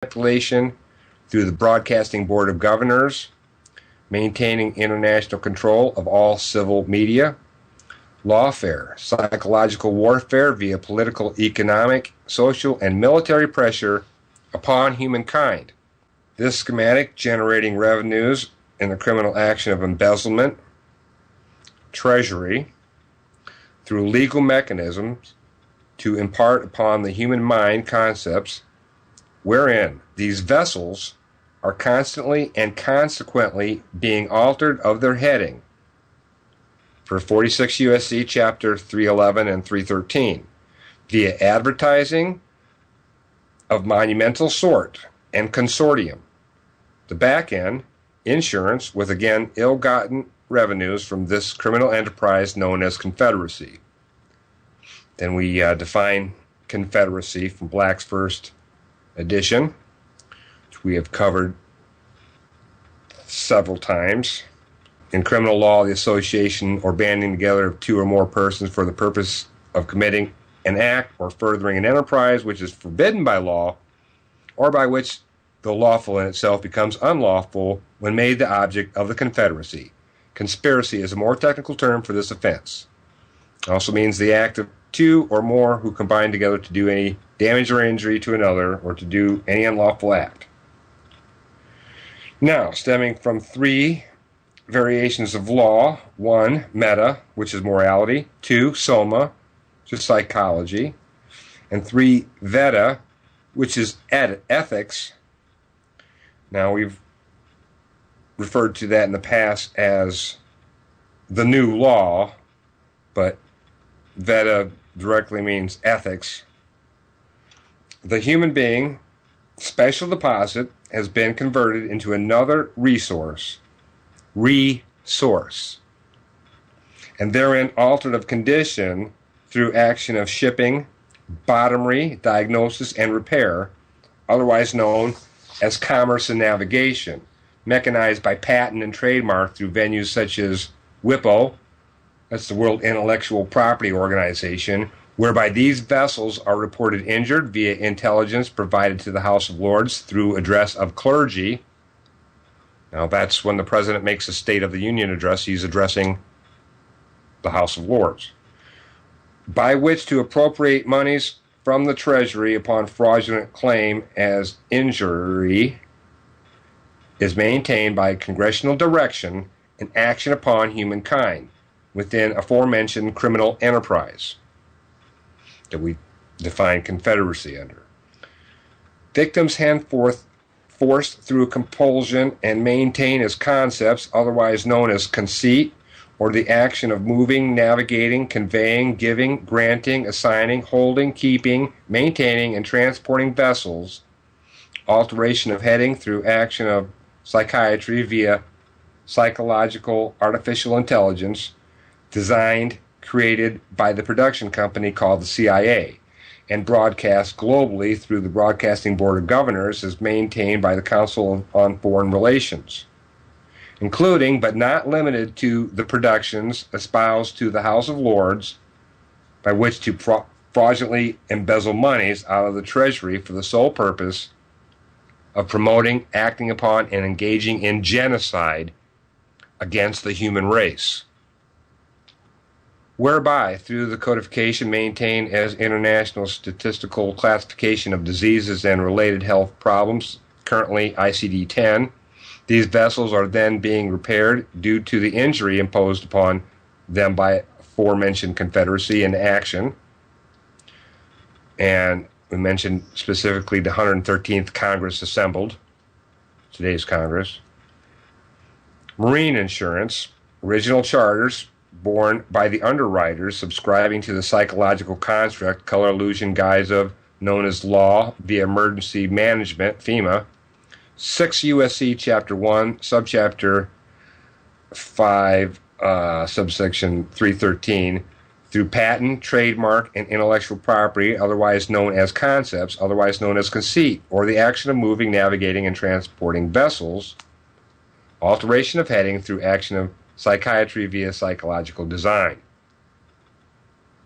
manipulation through the Broadcasting Board of Governors, maintaining international control of all civil media, lawfare, psychological warfare via political, economic, social, and military pressure upon humankind. This schematic generating revenues in the criminal action of embezzlement, treasury, through legal mechanisms to impart upon the human mind concepts wherein these vessels are constantly and consequently being altered of their heading for 46 U.S.C. Chapter 311 and 313 via advertising of monumental sort and consortium. The back end, insurance, with again ill-gotten revenues from this criminal enterprise known as Confederacy. Then we define Confederacy from Black's first edition, which we have covered several times. In criminal law, the association or banding together of two or more persons for the purpose of committing an act or furthering an enterprise which is forbidden by law, or by which the lawful in itself becomes unlawful when made the object of the confederacy. Conspiracy is a more technical term for this offense. It also means the act of two or more who combine together to do any damage or injury to another or to do any unlawful act. Now, stemming from three variations of law: 1, meta, which is morality; 2, soma, which is psychology; and 3, veda, which is ethics. Now, we've referred to that in the past as the new law, but veda directly means ethics. The human being, special deposit, has been converted into another resource, and therein altered of condition through action of shipping, bottomry, diagnosis, and repair, otherwise known as commerce and navigation, mechanized by patent and trademark through venues such as WIPO, that's the World Intellectual Property Organization, whereby these vessels are reported injured via intelligence provided to the House of Lords through address of clergy. Now that's when the President makes a State of the Union address, he's addressing the House of Lords, by which to appropriate monies from the Treasury upon fraudulent claim as injury is maintained by congressional direction and action upon humankind within aforementioned criminal enterprise that we define Confederacy under. Victims henceforth forced through compulsion and maintain as concepts, otherwise known as conceit, or the action of moving, navigating, conveying, giving, granting, assigning, holding, keeping, maintaining, and transporting vessels, alteration of heading through action of psychiatry via psychological artificial intelligence, designed, created by the production company called the CIA, and broadcast globally through the Broadcasting Board of Governors as maintained by the Council on Foreign Relations, including but not limited to the productions espoused to the House of Lords by which to fraudulently embezzle monies out of the Treasury for the sole purpose of promoting, acting upon, and engaging in genocide against the human race, whereby, through the codification maintained as International Statistical Classification of Diseases and Related Health Problems, currently ICD-10, these vessels are then being repaired due to the injury imposed upon them by aforementioned Confederacy in action. And we mentioned specifically the 113th Congress assembled, today's Congress. Marine insurance, original charters borne by the underwriters subscribing to the psychological construct, color illusion guise of, known as law via emergency management, FEMA, 6 U.S.C. Chapter 1, Subchapter 5, Subsection 313, through patent, trademark, and intellectual property, otherwise known as concepts, otherwise known as conceit, or the action of moving, navigating, and transporting vessels, alteration of heading through action of psychiatry via psychological design.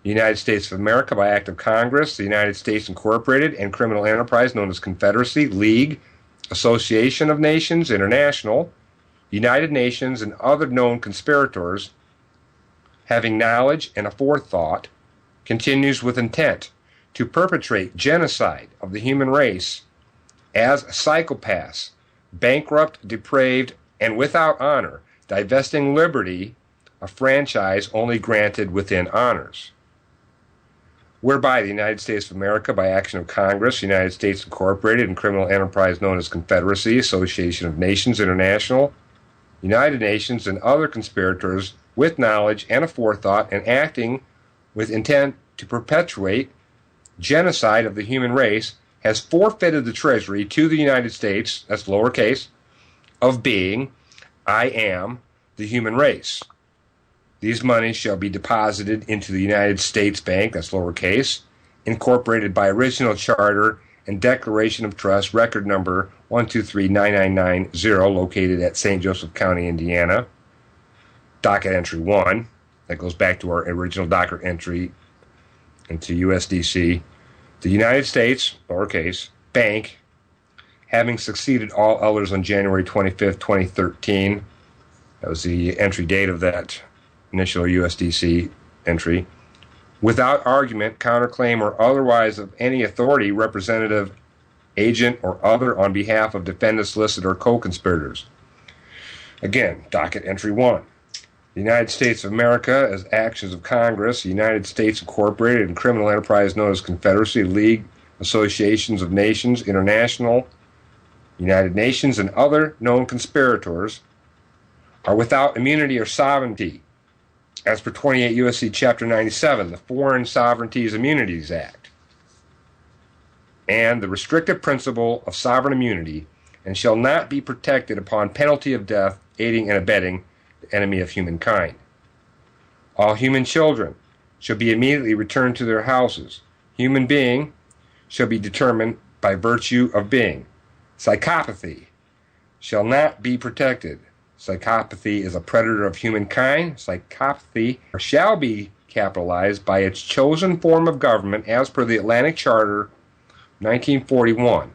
The United States of America by Act of Congress, the United States Incorporated, and criminal enterprise known as Confederacy, League, Association of Nations, International, United Nations, and other known conspirators, having knowledge and a forethought, continues with intent to perpetrate genocide of the human race as psychopaths, bankrupt, depraved, and without honor, divesting liberty a franchise only granted within honors. Whereby the United States of America, by action of Congress, United States Incorporated, and criminal enterprise known as Confederacy, Association of Nations, International, United Nations, and other conspirators with knowledge and a forethought and acting with intent to perpetuate genocide of the human race, has forfeited the treasury to the United States, that's lowercase, of being, I am, the human race. These monies shall be deposited into the United States Bank, that's lowercase, incorporated by original charter and declaration of trust, record number 1239990, located at St. Joseph County, Indiana, docket entry 1. That goes back to our original docket entry into USDC. The United States, lowercase, Bank, having succeeded all others on January 25th, 2013. That was the entry date of that initial USDC entry, without argument, counterclaim, or otherwise of any authority, representative, agent, or other on behalf of defendant, solicitor, or co-conspirators. Again, docket entry 1. The United States of America, as actions of Congress, the United States Incorporated, and criminal enterprise known as Confederacy, League, Associations of Nations, International, United Nations, and other known conspirators, are without immunity or sovereignty, as per 28 U.S.C. Chapter 97, the Foreign Sovereignties Immunities Act, and the restrictive principle of sovereign immunity, and shall not be protected upon penalty of death, aiding and abetting the enemy of humankind. All human children shall be immediately returned to their houses. Human being shall be determined by virtue of being. Psychopathy shall not be protected. Psychopathy is a predator of humankind. Psychopathy shall be capitalized by its chosen form of government as per the Atlantic Charter 1941.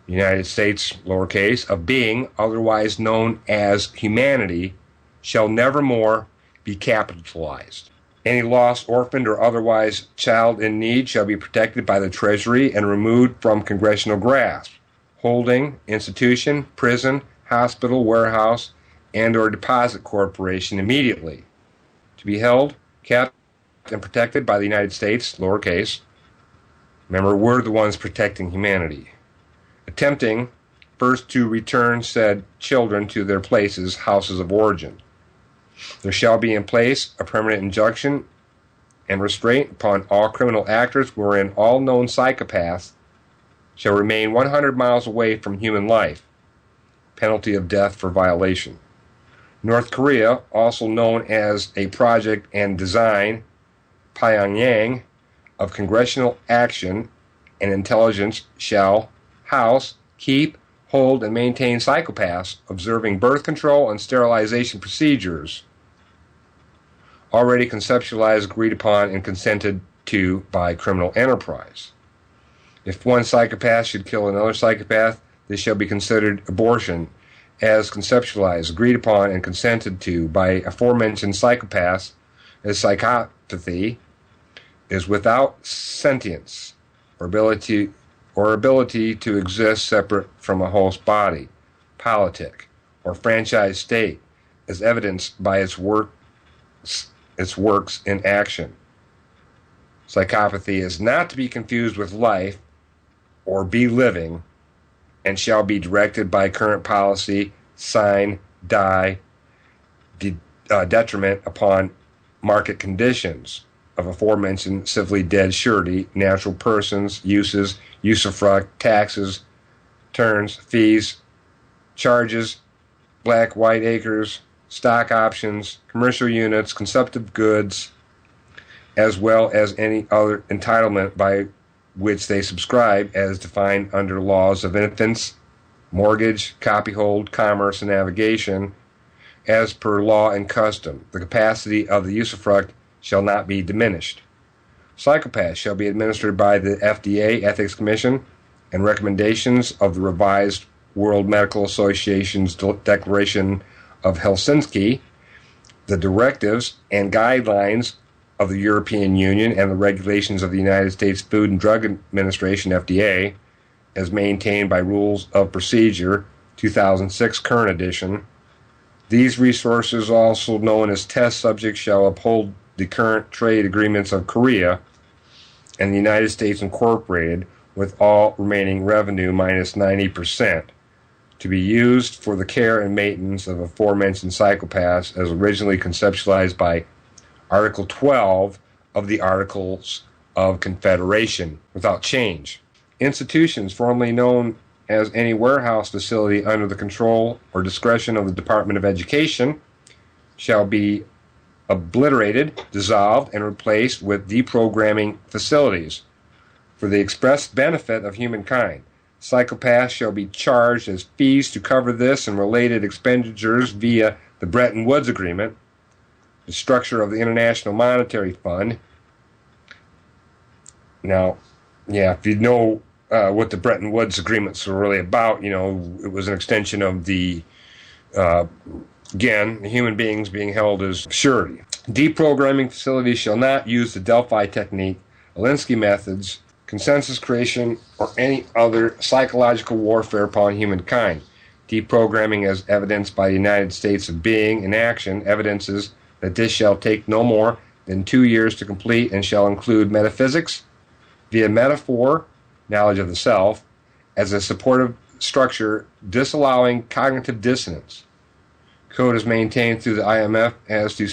United States, lowercase, of being, otherwise known as humanity, shall nevermore be capitalized. Any lost, orphaned, or otherwise child in need shall be protected by the Treasury and removed from congressional grasp. Holding, institution, prison, hospital, warehouse, and or deposit corporation immediately. To be held, kept, and protected by the United States, lowercase. Remember, we're the ones protecting humanity. Attempting first to return said children to their places, houses of origin. There shall be in place a permanent injunction and restraint upon all criminal actors wherein all known psychopaths shall remain 100 miles away from human life. Penalty of death for violation. North Korea, also known as a project and design, Pyongyang, of congressional action and intelligence shall house, keep, hold, and maintain psychopaths observing birth control and sterilization procedures already conceptualized, agreed upon, and consented to by criminal enterprise. If one psychopath should kill another psychopath, this shall be considered abortion, as conceptualized, agreed upon, and consented to by aforementioned psychopaths, as psychopathy is without sentience or ability to exist separate from a host body, politic, or franchise state, as evidenced by its works in action. Psychopathy is not to be confused with life or be living, and shall be directed by current policy, sign, die, detriment upon market conditions of aforementioned civilly dead surety, natural persons, uses, usufruct, taxes, turns, fees, charges, black, white acres, stock options, commercial units, consumptive goods, as well as any other entitlement by which they subscribe as defined under laws of infants, mortgage, copyhold, commerce, and navigation, as per law and custom. The capacity of the usufruct shall not be diminished. Psychopaths shall be administered by the FDA Ethics Commission and recommendations of the revised World Medical Association's Declaration of Helsinki, the directives and guidelines of the European Union and the regulations of the United States Food and Drug Administration, FDA, as maintained by Rules of Procedure 2006 current edition. These resources, also known as test subjects, shall uphold the current trade agreements of Korea and the United States Incorporated, with all remaining revenue minus 90%, to be used for the care and maintenance of aforementioned psychopaths as originally conceptualized by Article 12 of the Articles of Confederation, without change. Institutions formerly known as any warehouse facility under the control or discretion of the Department of Education shall be obliterated, dissolved, and replaced with deprogramming facilities for the express benefit of humankind. Psychopaths shall be charged as fees to cover this and related expenditures via the Bretton Woods Agreement, the structure of the International Monetary Fund. Now, if you know what the Bretton Woods agreements were really about, it was an extension of the, human beings being held as surety. Deprogramming facilities shall not use the Delphi technique, Alinsky methods, consensus creation, or any other psychological warfare upon humankind. Deprogramming, as evidenced by the United States of Being in action, evidences that this shall take no more than 2 years to complete and shall include metaphysics via metaphor, knowledge of the self, as a supportive structure disallowing cognitive dissonance. Code is maintained through the IMF as to